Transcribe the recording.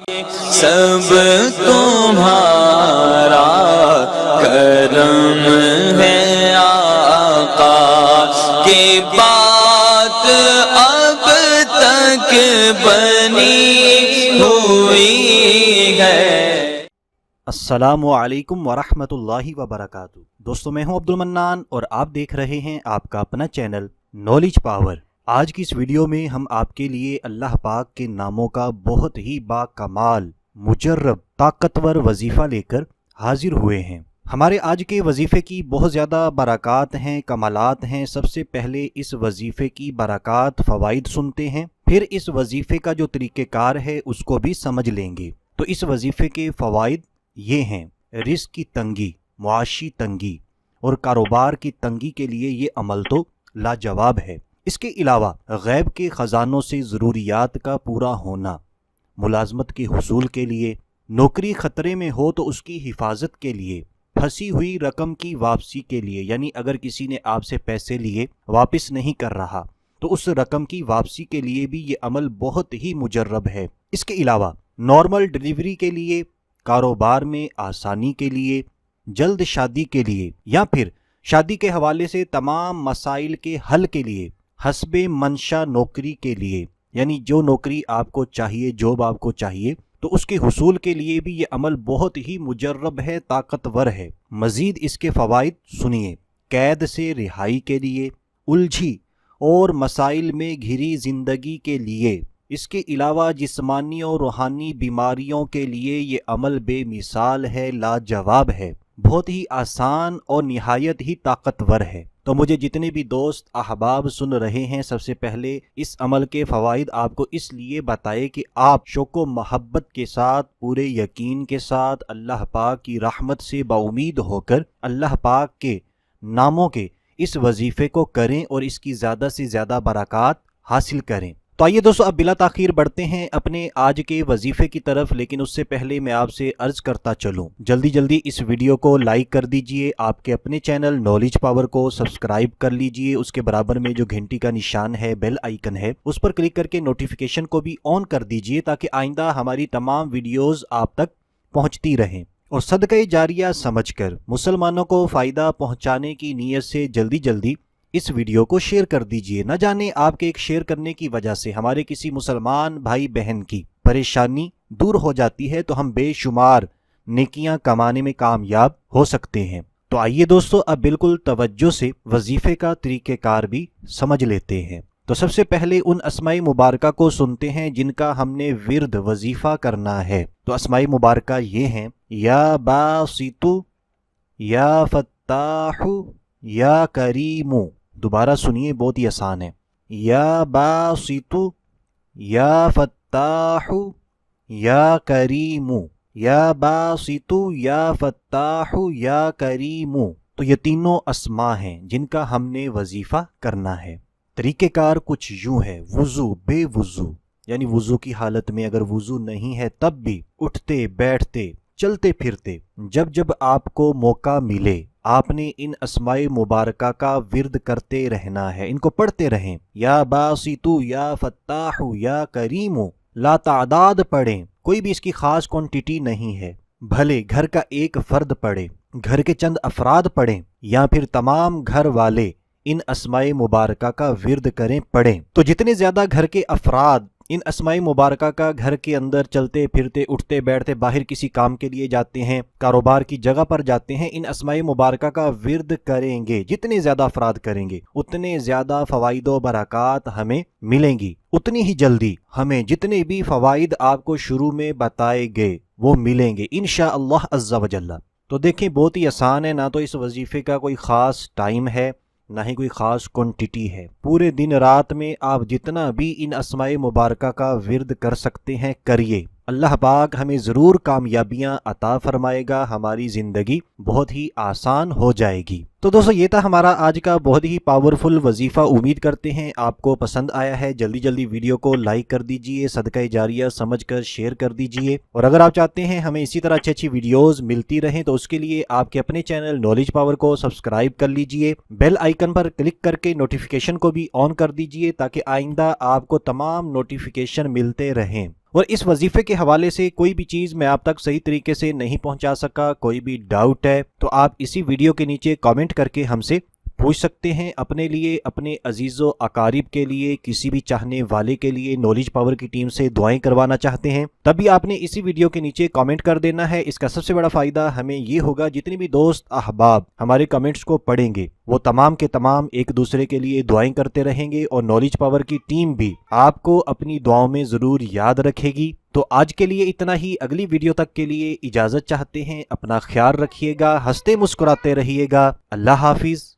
سب تمہارا کرم ہے آقا کی بات اب تک بنی ہوئی ہے۔ السلام علیکم ورحمۃ اللہ وبرکاتہ۔ دوستو میں ہوں عبد المنان اور آپ دیکھ رہے ہیں آپ کا اپنا چینل نالج پاور۔ آج کی اس ویڈیو میں ہم آپ کے لیے اللہ پاک کے ناموں کا بہت ہی با کمال مجرب طاقتور وظیفہ لے کر حاضر ہوئے ہیں۔ ہمارے آج کے وظیفے کی بہت زیادہ برکات ہیں، کمالات ہیں۔ سب سے پہلے اس وظیفے کی برکات، فوائد سنتے ہیں، پھر اس وظیفے کا جو طریقہ کار ہے اس کو بھی سمجھ لیں گے۔ تو اس وظیفے کے فوائد یہ ہیں: رزق کی تنگی، معاشی تنگی اور کاروبار کی تنگی کے لیے یہ عمل تو لاجواب ہے۔ اس کے علاوہ غیب کے خزانوں سے ضروریات کا پورا ہونا، ملازمت کے حصول کے لیے، نوکری خطرے میں ہو تو اس کی حفاظت کے لیے، پھنسی ہوئی رقم کی واپسی کے لیے، یعنی اگر کسی نے آپ سے پیسے لیے واپس نہیں کر رہا تو اس رقم کی واپسی کے لیے بھی یہ عمل بہت ہی مجرب ہے۔ اس کے علاوہ نارمل ڈلیوری کے لیے، کاروبار میں آسانی کے لیے، جلد شادی کے لیے، یا پھر شادی کے حوالے سے تمام مسائل کے حل کے لیے، حسب منشا نوکری کے لیے، یعنی جو نوکری آپ کو چاہیے، جاب آپ کو چاہیے، تو اس کے حصول کے لیے بھی یہ عمل بہت ہی مجرب ہے، طاقتور ہے۔ مزید اس کے فوائد سنیے۔ قید سے رہائی کے لیے، الجھی اور مسائل میں گھری زندگی کے لیے، اس کے علاوہ جسمانی اور روحانی بیماریوں کے لیے یہ عمل بے مثال ہے، لاجواب ہے، بہت ہی آسان اور نہایت ہی طاقتور ہے۔ تو مجھے جتنے بھی دوست احباب سن رہے ہیں، سب سے پہلے اس عمل کے فوائد آپ کو اس لیے بتائے کہ آپ شوق و محبت کے ساتھ، پورے یقین کے ساتھ اللہ پاک کی رحمت سے باامید ہو کر اللہ پاک کے ناموں کے اس وظیفے کو کریں اور اس کی زیادہ سے زیادہ برکات حاصل کریں۔ تو آئیے دوستو اب بلا تاخیر بڑھتے ہیں اپنے آج کے وظیفے کی طرف، لیکن اس سے پہلے میں آپ سے عرض کرتا چلوں، جلدی جلدی اس ویڈیو کو لائک کر دیجئے، آپ کے اپنے چینل نالج پاور کو سبسکرائب کر لیجئے، اس کے برابر میں جو گھنٹی کا نشان ہے، بیل آئیکن ہے، اس پر کلک کر کے نوٹیفیکیشن کو بھی آن کر دیجئے تاکہ آئندہ ہماری تمام ویڈیوز آپ تک پہنچتی رہیں۔ اور صدقہ جاریہ سمجھ کر مسلمانوں کو فائدہ پہنچانے کی نیت سے جلدی جلدی اس ویڈیو کو شیئر کر دیجئے۔ نہ جانے آپ کے ایک شیئر کرنے کی وجہ سے ہمارے کسی مسلمان بھائی بہن کی پریشانی دور ہو جاتی ہے تو ہم بے شمار نیکیاں کمانے میں کامیاب ہو سکتے ہیں۔ تو آئیے دوستو اب بالکل توجہ سے وظیفے کا طریقہ کار بھی سمجھ لیتے ہیں۔ تو سب سے پہلے ان اسماء مبارکہ کو سنتے ہیں جن کا ہم نے ورد وظیفہ کرنا ہے۔ تو اسماء مبارکہ یہ ہیں: یا باسطو، یا فتاح، یا کریم۔ دوبارہ سنیے، بہت ہی آسان ہے۔ یا باسط، یا فتاح، یا کریم، یا باسط، یا فتاح، یا کریم۔ تو یہ تینوں اسماء ہیں جن کا ہم نے وظیفہ کرنا ہے۔ طریقہ کار کچھ یوں ہے: وضو، بے وضو، یعنی وضو کی حالت میں اگر وضو نہیں ہے تب بھی اٹھتے بیٹھتے چلتے پھرتے جب جب آپ کو موقع ملے آپ نے ان اسماء مبارکہ کا ورد کرتے رہنا ہے، ان کو پڑھتے رہیں۔ یا باسطو، یا فتاح، یا کریم، لا تعداد پڑھیں، کوئی بھی اس کی خاص کوانٹٹی نہیں ہے، بھلے گھر کا ایک فرد پڑھے، گھر کے چند افراد پڑھیں، یا پھر تمام گھر والے ان اسماء مبارکہ کا ورد کریں، پڑھیں۔ تو جتنے زیادہ گھر کے افراد ان اسماء مبارکہ کا گھر کے اندر چلتے پھرتے اٹھتے بیٹھتے باہر کسی کام کے لیے جاتے ہیں، کاروبار کی جگہ پر جاتے ہیں، ان اسماء مبارکہ کا ورد کریں گے، جتنے زیادہ افراد کریں گے اتنے زیادہ فوائد و برکات ہمیں ملیں گی، اتنی ہی جلدی ہمیں جتنے بھی فوائد آپ کو شروع میں بتائے گئے وہ ملیں گے انشاءاللہ عز و جل۔ تو دیکھیں بہت ہی آسان ہے، نہ تو اس وظیفے کا کوئی خاص ٹائم ہے، نہ ہی کوئی خاص کوانٹٹی ہے۔ پورے دن رات میں آپ جتنا بھی ان اسماء مبارکہ کا ورد کر سکتے ہیں کریے، اللہ پاک ہمیں ضرور کامیابیاں عطا فرمائے گا، ہماری زندگی بہت ہی آسان ہو جائے گی۔ تو دوستو یہ تھا ہمارا آج کا بہت ہی پاورفل وظیفہ، امید کرتے ہیں آپ کو پسند آیا ہے۔ جلدی جلدی ویڈیو کو لائک کر دیجئے، صدقہ جاریہ سمجھ کر شیئر کر دیجئے، اور اگر آپ چاہتے ہیں ہمیں اسی طرح اچھی ویڈیوز ملتی رہیں تو اس کے لیے آپ کے اپنے چینل نالج پاور کو سبسکرائب کر لیجئے، بیل آئیکن پر کلک کر کے نوٹیفیکیشن کو بھی آن کر دیجئے تاکہ آئندہ آپ کو تمام نوٹیفیکیشن ملتے رہیں۔ اور اس وظیفے کے حوالے سے کوئی بھی چیز میں آپ تک صحیح طریقے سے نہیں پہنچا سکا، کوئی بھی ڈاؤٹ ہے تو آپ اسی ویڈیو کے نیچے کامنٹ کر کے ہم سے پوچھ سکتے ہیں۔ اپنے لیے، اپنے عزیز و اقارب کے لیے، کسی بھی چاہنے والے کے لیے نالج پاور کی ٹیم سے دعائیں کروانا چاہتے ہیں، تب بھی آپ نے اسی ویڈیو کے نیچے کامنٹ کر دینا ہے۔ اس کا سب سے بڑا فائدہ ہمیں یہ ہوگا، جتنے بھی دوست احباب ہمارے کمنٹس کو پڑھیں گے وہ تمام کے تمام ایک دوسرے کے لیے دعائیں کرتے رہیں گے، اور نالج پاور کی ٹیم بھی آپ کو اپنی دعاؤں میں ضرور یاد رکھے گی۔ تو آج کے لیے اتنا ہی، اگلی ویڈیو تک کے لیے اجازت چاہتے ہیں۔ اپنا خیال رکھیے گا، ہنستے مسکراتے رہیے گا۔ اللہ حافظ۔